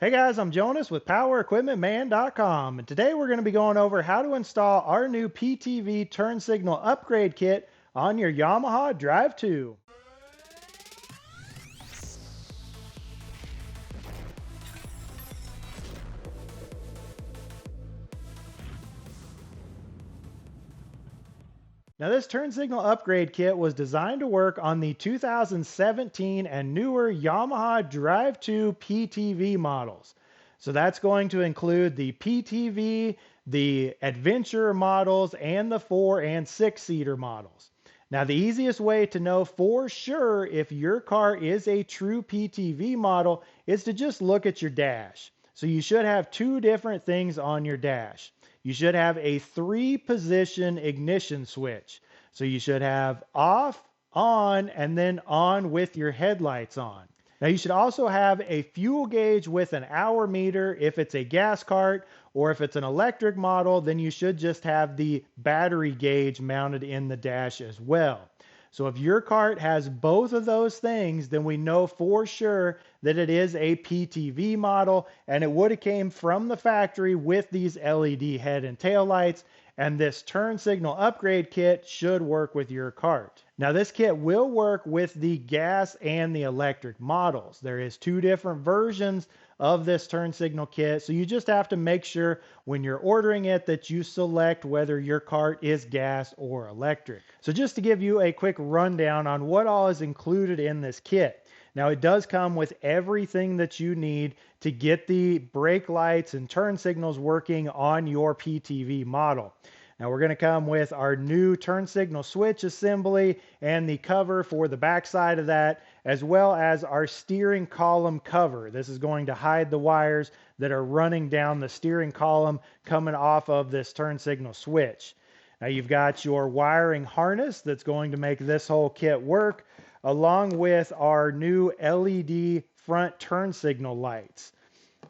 Hey guys, I'm Jonas with PowerEquipmentMan.com, and today we're going to be going over how to install our new PTV turn signal upgrade kit on your Yamaha Drive 2. Now this turn signal upgrade kit was designed to work on the 2017 and newer Yamaha Drive 2 PTV models. So that's going to include the PTV, the Adventure models, and the 4 and 6-seater models. Now the easiest way to know for sure if your car is a true PTV model is to just look at your dash. So you should have two different things on your dash. You should have a 3-position ignition switch. So you should have off, on, and then on with your headlights on. Now you should also have a fuel gauge with an hour meter if it's a gas cart, or if it's an electric model, then you should just have the battery gauge mounted in the dash as well. So if your cart has both of those things, then we know for sure that it is a PTV model, and it would have came from the factory with these LED head and tail lights, and this turn signal upgrade kit should work with your cart. Now this kit will work with the gas and the electric models. There is two different versions of this turn signal kit, so you just have to make sure when you're ordering it that you select whether your cart is gas or electric. So just to give you a quick rundown on what all is included in this kit. Now it does come with everything that you need to get the brake lights and turn signals working on your PTV model. Now we're going to come with our new turn signal switch assembly and the cover for the back side of that, as well as our steering column cover. This is going to hide the wires that are running down the steering column coming off of this turn signal switch. Now you've got your wiring harness that's going to make this whole kit work, along with our new LED front turn signal lights.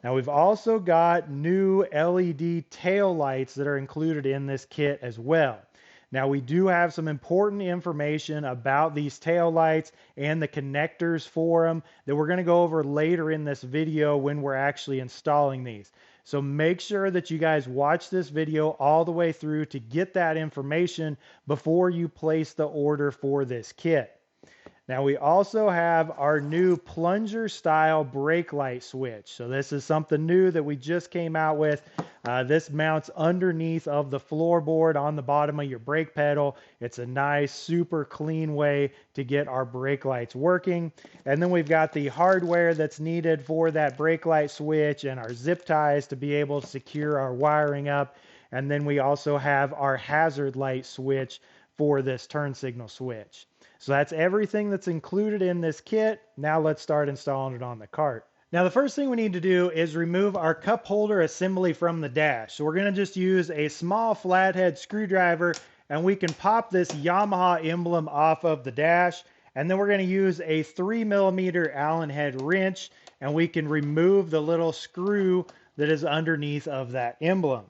Now we've also got new LED tail lights that are included in this kit as well. Now we do have some important information about these tail lights and the connectors for them that we're going to go over later in this video when we're actually installing these. So make sure that you guys watch this video all the way through to get that information before you place the order for this kit. Now we also have our new plunger style brake light switch. So this is something new that we just came out with. This mounts underneath of the floorboard on the bottom of your brake pedal. It's a nice, super clean way to get our brake lights working. And then we've got the hardware that's needed for that brake light switch and our zip ties to be able to secure our wiring up. And then we also have our hazard light switch for this turn signal switch. So that's everything that's included in this kit. Now let's start installing it on the cart. Now the first thing we need to do is remove our cup holder assembly from the dash. So we're going to just use a small flathead screwdriver, and we can pop this Yamaha emblem off of the dash. And then we're going to use a 3mm Allen head wrench, and we can remove the little screw that is underneath of that emblem.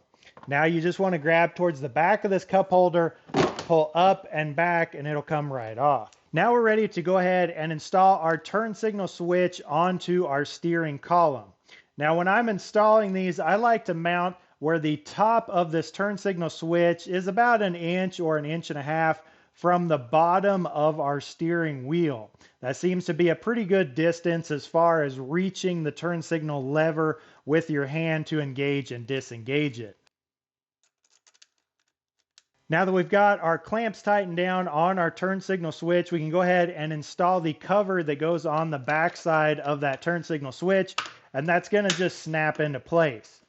Now you just want to grab towards the back of this cup holder, pull up and back, and it'll come right off. Now we're ready to go ahead and install our turn signal switch onto our steering column. Now when I'm installing these, I like to mount where the top of this turn signal switch is about 1 inch or 1.5 inches from the bottom of our steering wheel. That seems to be a pretty good distance as far as reaching the turn signal lever with your hand to engage and disengage it. Now that we've got our clamps tightened down on our turn signal switch, we can go ahead and install the cover that goes on the back side of that turn signal switch, and that's going to just snap into place.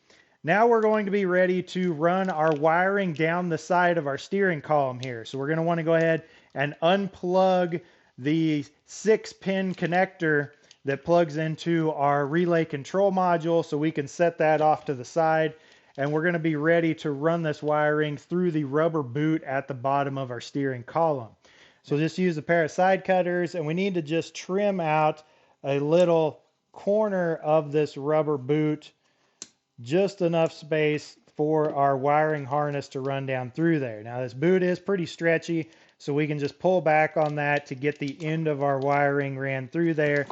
Now we're going to be ready to run our wiring down the side of our steering column here. So we're going to want to go ahead and unplug the 6-pin connector that plugs into our relay control module so we can set that off to the side. And we're going to be ready to run this wiring through the rubber boot at the bottom of our steering column. So just use a pair of side cutters, and we need to just trim out a little corner of this rubber boot, just enough space for our wiring harness to run down through there. Now this boot is pretty stretchy, so we can just pull back on that to get the end of our wiring ran through there.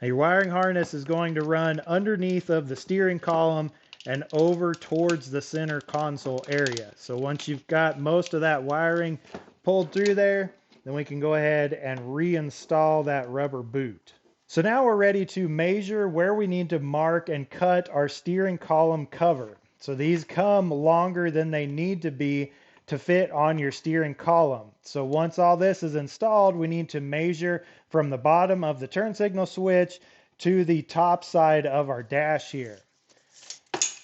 Now, your wiring harness is going to run underneath of the steering column and over towards the center console area. So once you've got most of that wiring pulled through there, then we can go ahead and reinstall that rubber boot. So now we're ready to measure where we need to mark and cut our steering column cover. So these come longer than they need to be to fit on your steering column. So once all this is installed, we need to measure from the bottom of the turn signal switch to the top side of our dash here.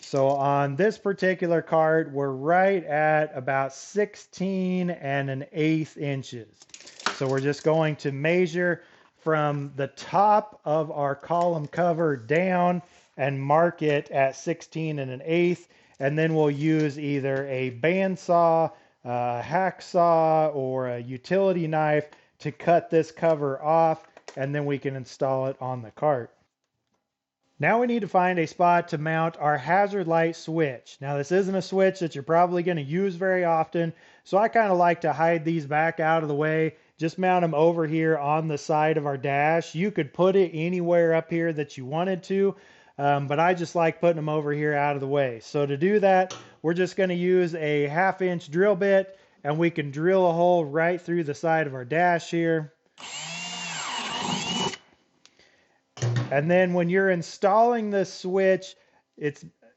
So on this particular cart, we're right at about 16 1/8 inches. So we're just going to measure from the top of our column cover down and mark it at 16 1/8. And then we'll use either a bandsaw, a hacksaw, or a utility knife to cut this cover off, and then we can install it on the cart. Now we need to find a spot to mount our hazard light switch. Now this isn't a switch that you're probably going to use very often, so I kind of like to hide these back out of the way. Just mount them over here on the side of our dash. You could put it anywhere up here that you wanted to, but I just like putting them over here out of the way. So to do that, we're just going to use a 1/2 inch drill bit, and we can drill a hole right through the side of our dash here. And then when you're installing this switch,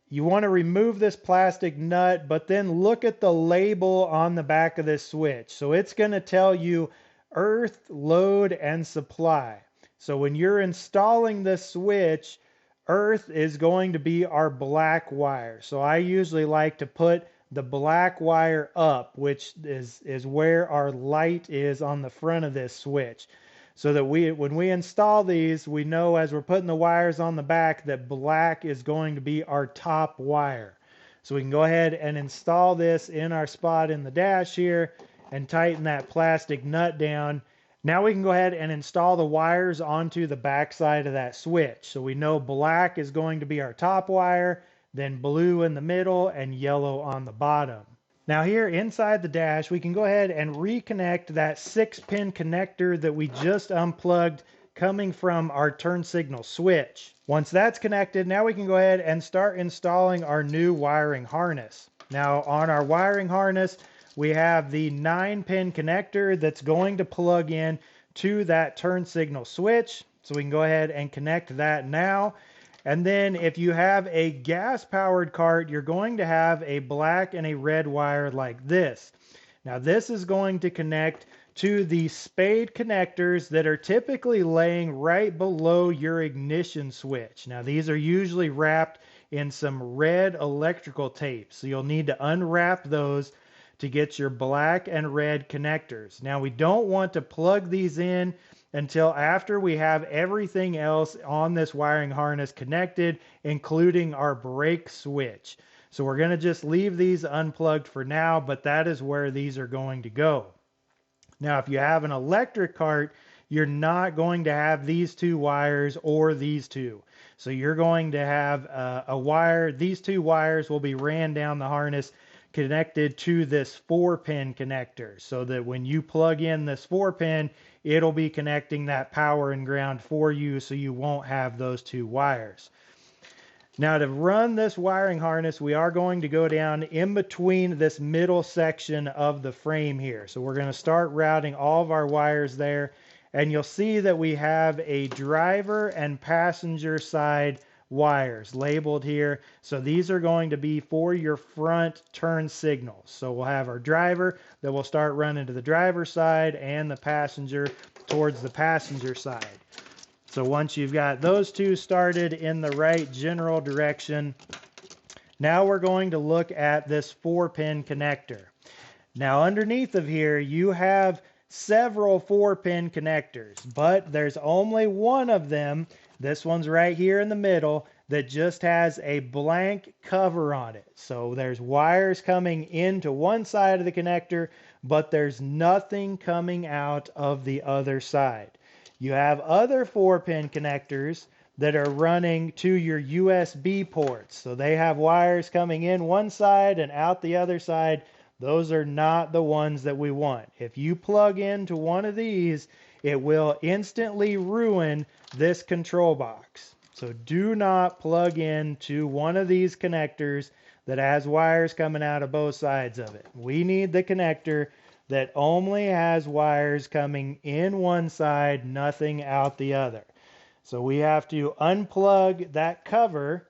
you want to remove this plastic nut, but then look at the label on the back of this switch. So it's going to tell you earth, load, and supply. So when you're installing this switch, earth is going to be our black wire. So I usually like to put the black wire up, which is where our light is on the front of this switch. So that when we install these, we know as we're putting the wires on the back that black is going to be our top wire. So we can go ahead and install this in our spot in the dash here and tighten that plastic nut down. Now we can go ahead and install the wires onto the back side of that switch. So we know black is going to be our top wire, then blue in the middle, and yellow on the bottom. Now here inside the dash, we can go ahead and reconnect that 6-pin connector that we just unplugged coming from our turn signal switch. Once that's connected, now we can go ahead and start installing our new wiring harness. Now on our wiring harness, we have the 9-pin connector that's going to plug in to that turn signal switch. So we can go ahead and connect that now. And then if you have a gas-powered cart, you're going to have a black and a red wire like this. Now this is going to connect to the spade connectors that are typically laying right below your ignition switch. Now these are usually wrapped in some red electrical tape, so you'll need to unwrap those to get your black and red connectors. Now we don't want to plug these in until after we have everything else on this wiring harness connected, including our brake switch. So we're going to just leave these unplugged for now, but that is where these are going to go. Now, if you have an electric cart, you're not going to have these two wires or these two. So you're going to have a wire. These two wires will be ran down the harness connected to this 4-pin connector, so that when you plug in this 4-pin, it'll be connecting that power and ground for you, so you won't have those two wires. Now to run this wiring harness, we are going to go down in between this middle section of the frame here. So we're going to start routing all of our wires there, and you'll see that we have a driver and passenger side wires labeled here. So these are going to be for your front turn signals. So we'll have our driver that will start running to the driver's side and the passenger towards the passenger side. So once you've got those two started in the right general direction, now we're going to look at this 4-pin connector. Now underneath of here, you have several 4-pin connectors, but there's only one of them. This one's right here in the middle that just has a blank cover on it. So there's wires coming into one side of the connector, but there's nothing coming out of the other side. You have other 4-pin connectors that are running to your USB ports. So they have wires coming in one side and out the other side. Those are not the ones that we want. If you plug into one of these, it will instantly ruin this control box. So do not plug into one of these connectors that has wires coming out of both sides of it. We need the connector that only has wires coming in one side, nothing out the other. So we have to unplug that cover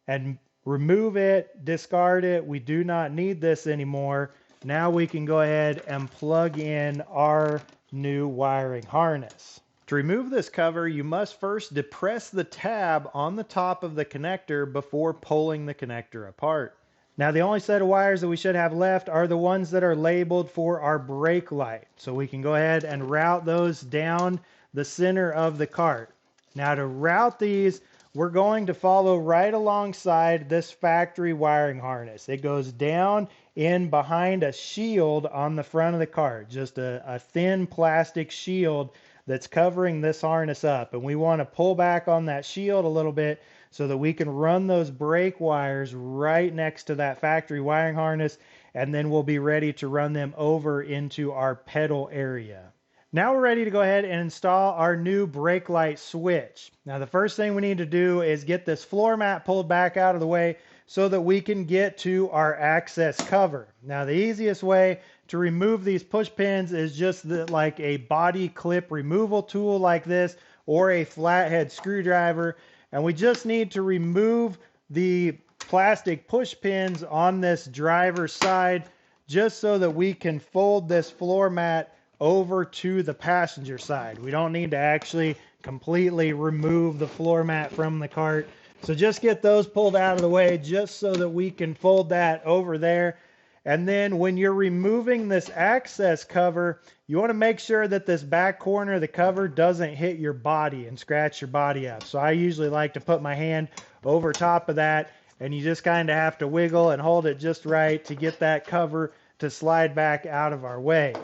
and remove it, discard it. We do not need this anymore. Now we can go ahead and plug in our new wiring harness. To remove this cover, you must first depress the tab on the top of the connector before pulling the connector apart. Now the only set of wires that we should have left are the ones that are labeled for our brake light. So we can go ahead and route those down the center of the cart. Now to route these, we're going to follow right alongside this factory wiring harness. It goes down in behind a shield on the front of the cart, just a thin plastic shield that's covering this harness up. And we want to pull back on that shield a little bit so that we can run those brake wires right next to that factory wiring harness, and then we'll be ready to run them over into our pedal area. Now we're ready to go ahead and install our new brake light switch. Now the first thing we need to do is get this floor mat pulled back out of the way so that we can get to our access cover. Now the easiest way to remove these push pins is just like a body clip removal tool like this, or a flathead screwdriver. And we just need to remove the plastic push pins on this driver's side just so that we can fold this floor mat over to the passenger side. We don't need to actually completely remove the floor mat from the cart. So just get those pulled out of the way just so that we can fold that over there. And then when you're removing this access cover, you want to make sure that this back corner of the cover doesn't hit your body and scratch your body up. So I usually like to put my hand over top of that, and you just kind of have to wiggle and hold it just right to get that cover to slide back out of our way.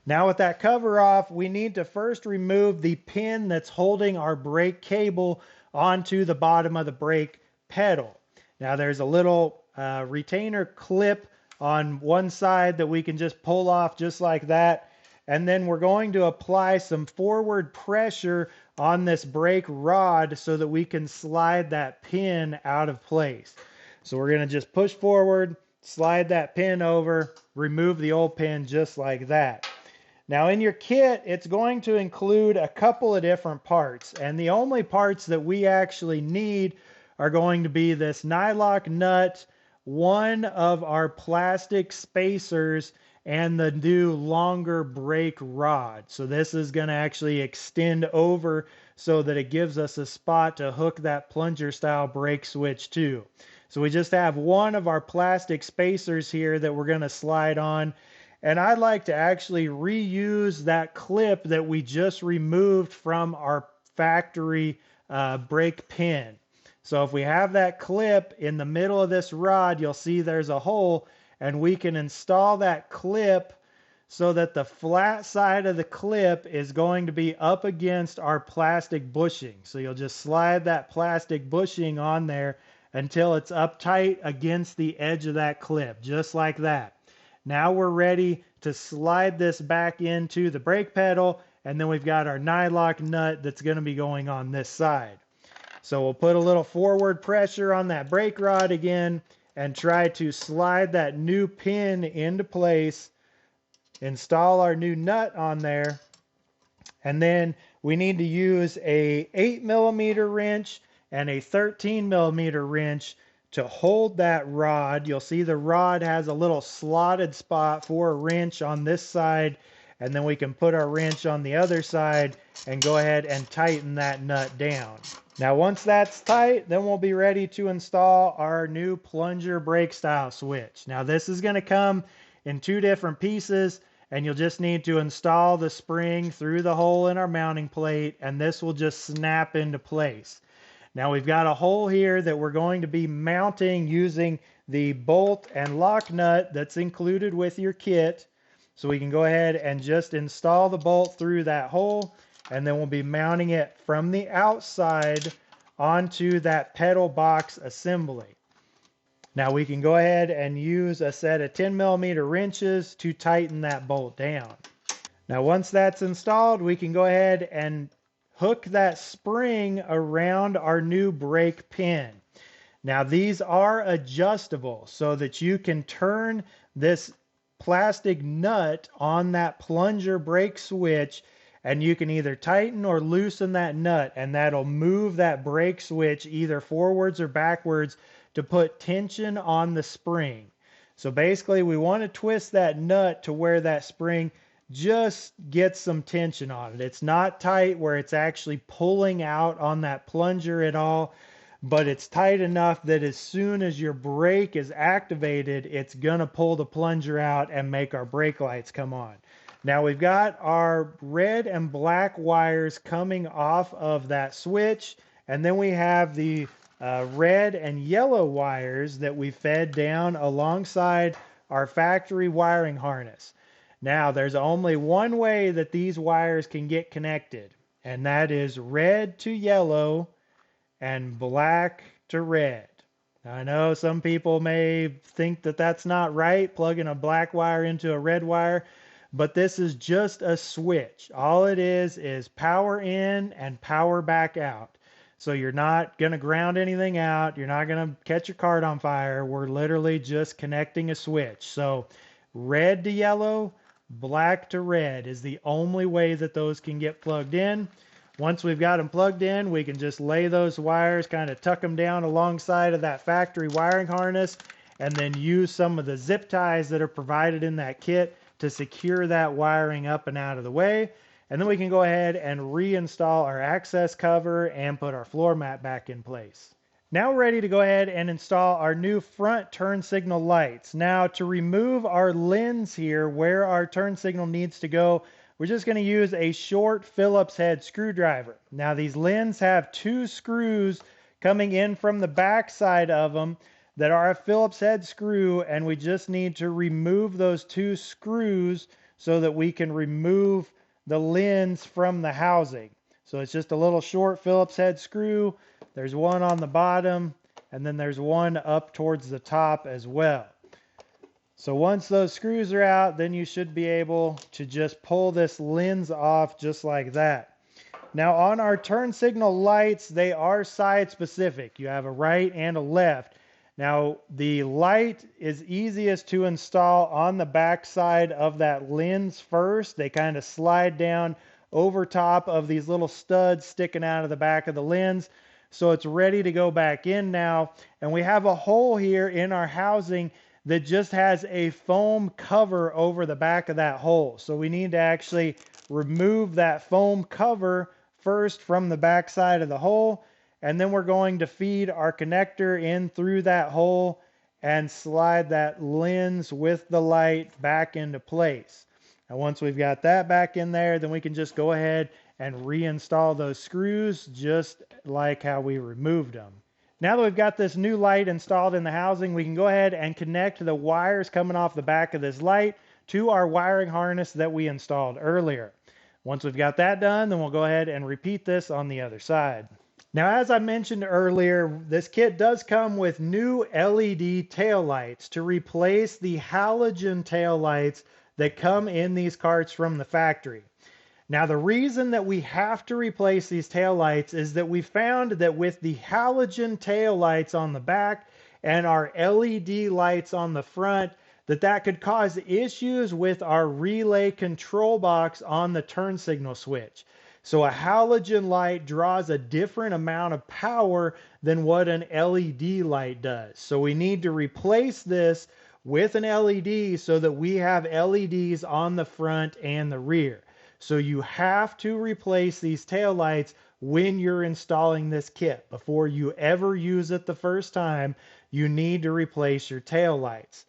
Now with that cover off, we need to first remove the pin that's holding our brake cable onto the bottom of the brake pedal. Now there's a little retainer clip on one side that we can just pull off just like that. And then we're going to apply some forward pressure on this brake rod so that we can slide that pin out of place. So we're going to just push forward, slide that pin over, remove the old pin just like that. Now in your kit, it's going to include a couple of different parts, and the only parts that we actually need are going to be this nylock nut, one of our plastic spacers, and the new longer brake rod. So this is going to actually extend over so that it gives us a spot to hook that plunger style brake switch to. So we just have one of our plastic spacers here that we're going to slide on. And I'd like to actually reuse that clip that we just removed from our factory brake pin. So if we have that clip in the middle of this rod, you'll see there's a hole, and we can install that clip so that the flat side of the clip is going to be up against our plastic bushing. So you'll just slide that plastic bushing on there until it's up tight against the edge of that clip, just like that. Now we're ready to slide this back into the brake pedal, and then we've got our nylock nut that's going to be going on this side. So we'll put a little forward pressure on that brake rod again and try to slide that new pin into place, install our new nut on there, and then we need to use a 8mm wrench and a 13mm wrench to hold that rod. You'll see the rod has a little slotted spot for a wrench on this side, and then we can put our wrench on the other side and go ahead and tighten that nut down. Now once that's tight, then we'll be ready to install our new plunger brake style switch. Now this is going to come in two different pieces, and you'll just need to install the spring through the hole in our mounting plate, and this will just snap into place. Now we've got a hole here that we're going to be mounting using the bolt and lock nut that's included with your kit. So we can go ahead and just install the bolt through that hole, and then we'll be mounting it from the outside onto that pedal box assembly. Now we can go ahead and use a set of 10mm wrenches to tighten that bolt down. Now once that's installed, we can go ahead and hook that spring around our new brake pin. Now these are adjustable so that you can turn this plastic nut on that plunger brake switch, and you can either tighten or loosen that nut, and that'll move that brake switch either forwards or backwards to put tension on the spring. So basically we want to twist that nut to where that spring just gets some tension on it. It's not tight where it's actually pulling out on that plunger at all, but it's tight enough that as soon as your brake is activated, it's gonna pull the plunger out and make our brake lights come on. Now we've got our red and black wires coming off of that switch, and then we have the red and yellow wires that we fed down alongside our factory wiring harness. Now there's only one way that these wires can get connected, and that is red to yellow and black to red. I know some people may think that that's not right, plugging a black wire into a red wire, but this is just a switch. All it is power in and power back out. So you're not going to ground anything out. You're not going to catch your cart on fire. We're literally just connecting a switch. So red to yellow, black to red is the only way that those can get plugged in. Once we've got them plugged in, we can just lay those wires, kind of tuck them down alongside of that factory wiring harness, and then use some of the zip ties that are provided in that kit to secure that wiring up and out of the way. And then we can go ahead and reinstall our access cover and put our floor mat back in place. Now we're ready to go ahead and install our new front turn signal lights. Now to remove our lens here where our turn signal needs to go, we're just going to use a short Phillips head screwdriver. Now these lens have two screws coming in from the back side of them that are a Phillips head screw, and we just need to remove those two screws so that we can remove the lens from the housing. So it's just a little short Phillips head screw. There's one on the bottom, and then there's one up towards the top as well. So once those screws are out, then you should be able to just pull this lens off just like that. Now on our turn signal lights, they are side specific. You have a right and a left. Now the light is easiest to install on the back side of that lens first. They kind of slide down over top of these little studs sticking out of the back of the lens. So it's ready to go back in now. And we have a hole here in our housing that just has a foam cover over the back of that hole. So we need to actually remove that foam cover first from the back side of the hole, and then we're going to feed our connector in through that hole and slide that lens with the light back into place. And once we've got that back in there, then we can just go ahead and reinstall those screws just like how we removed them. Now that we've got this new light installed in the housing, we can go ahead and connect the wires coming off the back of this light to our wiring harness that we installed earlier. Once we've got that done, then we'll go ahead and repeat this on the other side. Now, as I mentioned earlier, this kit does come with new LED tail lights to replace the halogen tail lights that come in these carts from the factory. Now, the reason that we have to replace these tail lights is that we found that with the halogen tail lights on the back and our LED lights on the front, that could cause issues with our relay control box on the turn signal switch. So a halogen light draws a different amount of power than what an LED light does. So we need to replace this with an LED so that we have LEDs on the front and the rear. So you have to replace these tail lights when you're installing this kit. Before you ever use it the first time, you need to replace your tail lights.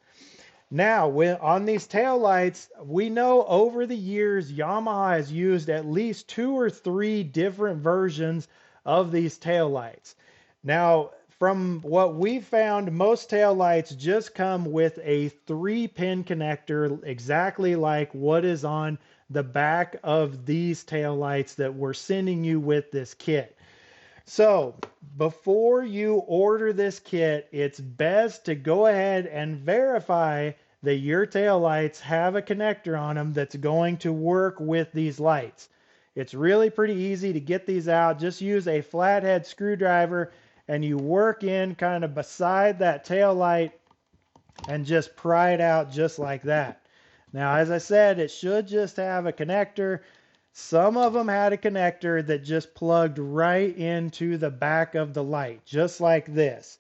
Now, on these tail lights, we know over the years Yamaha has used at least 2 or 3 different versions of these tail lights. Now, from what we found, most tail lights just come with a 3-pin connector, exactly like what is on the back of these tail lights that we're sending you with this kit. So before you order this kit, it's best to go ahead and verify that your tail lights have a connector on them that's going to work with these lights. It's really pretty easy to get these out. Just use a flathead screwdriver and you work in kind of beside that tail light and just pry it out just like that. Now, as I said, it should just have a connector. Some of them had a connector that just plugged right into the back of the light, just like this.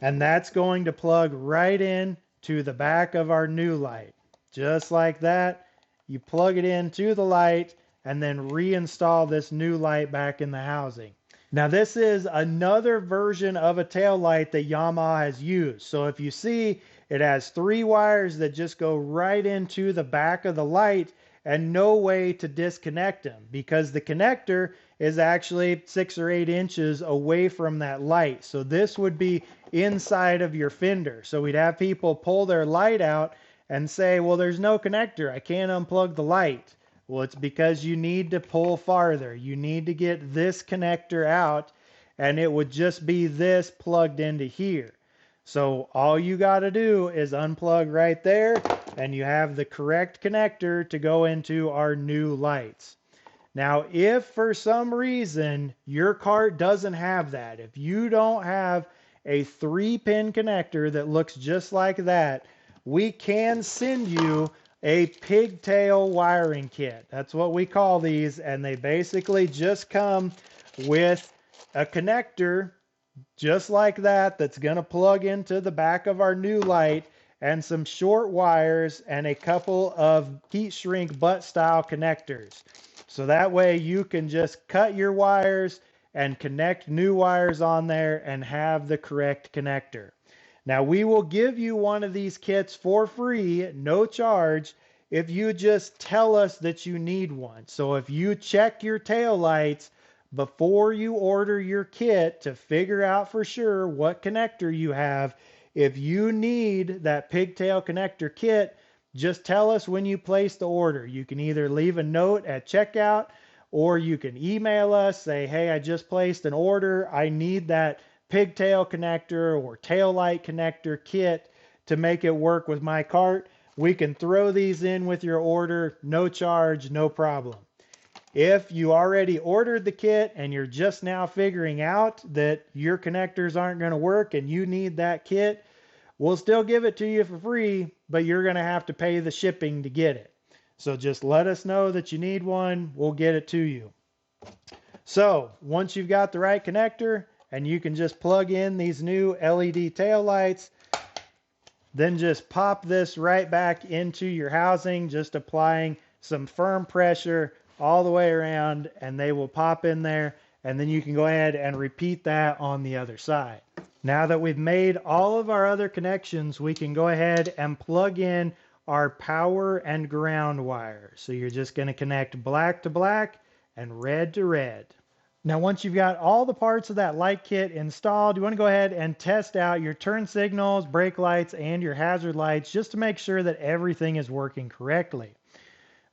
And that's going to plug right in to the back of our new light. Just like that. You plug it into the light and then reinstall this new light back in the housing. Now this is another version of a tail light that Yamaha has used. So if you see, it has 3 wires that just go right into the back of the light and no way to disconnect them because the connector is actually 6 or 8 inches away from that light. So this would be inside of your fender. So we'd have people pull their light out and say, well, there's no connector. I can't unplug the light. Well, it's because you need to pull farther. You need to get this connector out, and it would just be this plugged into here. So all you got to do is unplug right there, and you have the correct connector to go into our new lights. Now, if for some reason your cart doesn't have that, if you don't have a 3-pin connector that looks just like that, we can send you a pigtail wiring kit. That's what we call these, and they basically just come with a connector just like that that's going to plug into the back of our new light and some short wires and a couple of heat shrink butt style connectors. So that way you can just cut your wires and connect new wires on there and have the correct connector. Now we will give you one of these kits for free, no charge, if you just tell us that you need one. So if you check your tail lights before you order your kit to figure out for sure what connector you have, if you need that pigtail connector kit, just tell us when you place the order. You can either leave a note at checkout or you can email us, say, hey, I just placed an order. I need that pigtail connector or tail light connector kit to make it work with my cart. We can throw these in with your order, no charge, no problem. If you already ordered the kit and you're just now figuring out that your connectors aren't going to work and you need that kit, we'll still give it to you for free, but you're going to have to pay the shipping to get it. So just let us know that you need one. We'll get it to you. So once you've got the right connector and you can just plug in these new LED tail lights, then just pop this right back into your housing, just applying some firm pressure all the way around, and they will pop in there, and then you can go ahead and repeat that on the other side. Now that we've made all of our other connections, we can go ahead and plug in our power and ground wires. So you're just going to connect black to black and red to red. Now, once you've got all the parts of that light kit installed, you want to go ahead and test out your turn signals, brake lights, and your hazard lights just to make sure that everything is working correctly.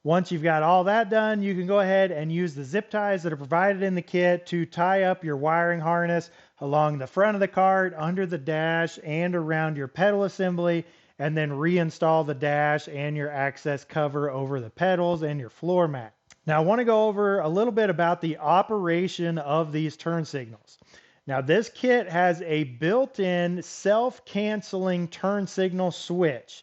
Once you've got all that done, you can go ahead and use the zip ties that are provided in the kit to tie up your wiring harness along the front of the cart, under the dash, and around your pedal assembly, and then reinstall the dash and your access cover over the pedals and your floor mat. Now I want to go over a little bit about the operation of these turn signals. Now this kit has a built-in self-canceling turn signal switch.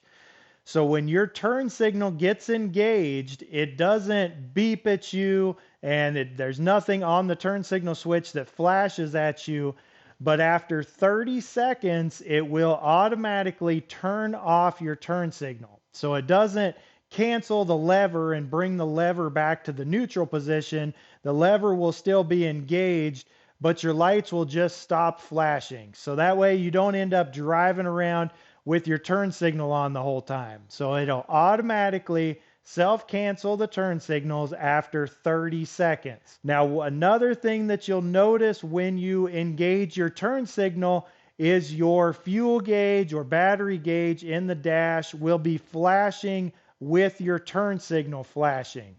So when your turn signal gets engaged, it doesn't beep at you and there's nothing on the turn signal switch that flashes at you. But after 30 seconds, it will automatically turn off your turn signal. So it doesn't cancel the lever and bring the lever back to the neutral position. The lever will still be engaged, but your lights will just stop flashing. So that way you don't end up driving around with your turn signal on the whole time. So it'll automatically self-cancel the turn signals after 30 seconds. Now, another thing that you'll notice when you engage your turn signal is your fuel gauge or battery gauge in the dash will be flashing with your turn signal flashing.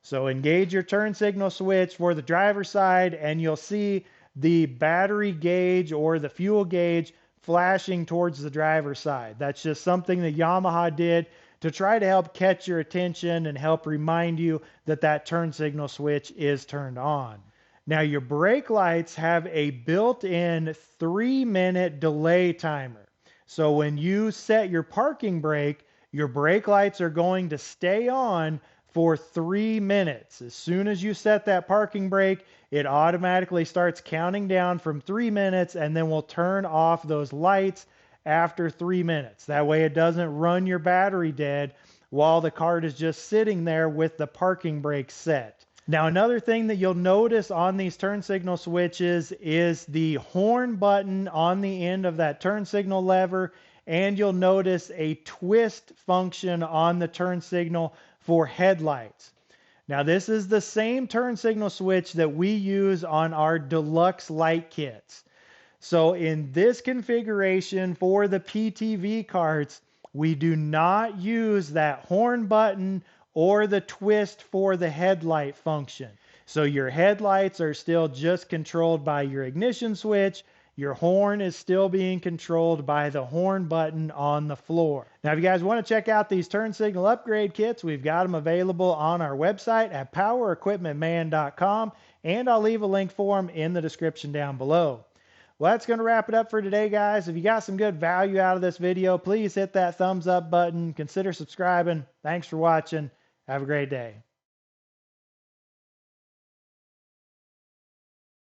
So engage your turn signal switch for the driver's side and you'll see the battery gauge or the fuel gauge flashing towards the driver's side. That's just something that Yamaha did to try to help catch your attention and help remind you that that turn signal switch is turned on. Now your brake lights have a built-in 3-minute delay timer. So when you set your parking brake, your brake lights are going to stay on for 3 minutes. As soon as you set that parking brake, it automatically starts counting down from 3 minutes and then will turn off those lights after 3 minutes. That way it doesn't run your battery dead while the cart is just sitting there with the parking brake set. Now another thing that you'll notice on these turn signal switches is the horn button on the end of that turn signal lever, and you'll notice a twist function on the turn signal for headlights. Now this is the same turn signal switch that we use on our deluxe light kits. So in this configuration for the PTV carts, we do not use that horn button or the twist for the headlight function. So your headlights are still just controlled by your ignition switch. Your horn is still being controlled by the horn button on the floor. Now, if you guys want to check out these turn signal upgrade kits, we've got them available on our website at powerequipmentman.com, and I'll leave a link for them in the description down below. Well, that's going to wrap it up for today, guys. If you got some good value out of this video, please hit that thumbs up button. Consider subscribing. Thanks for watching. Have a great day.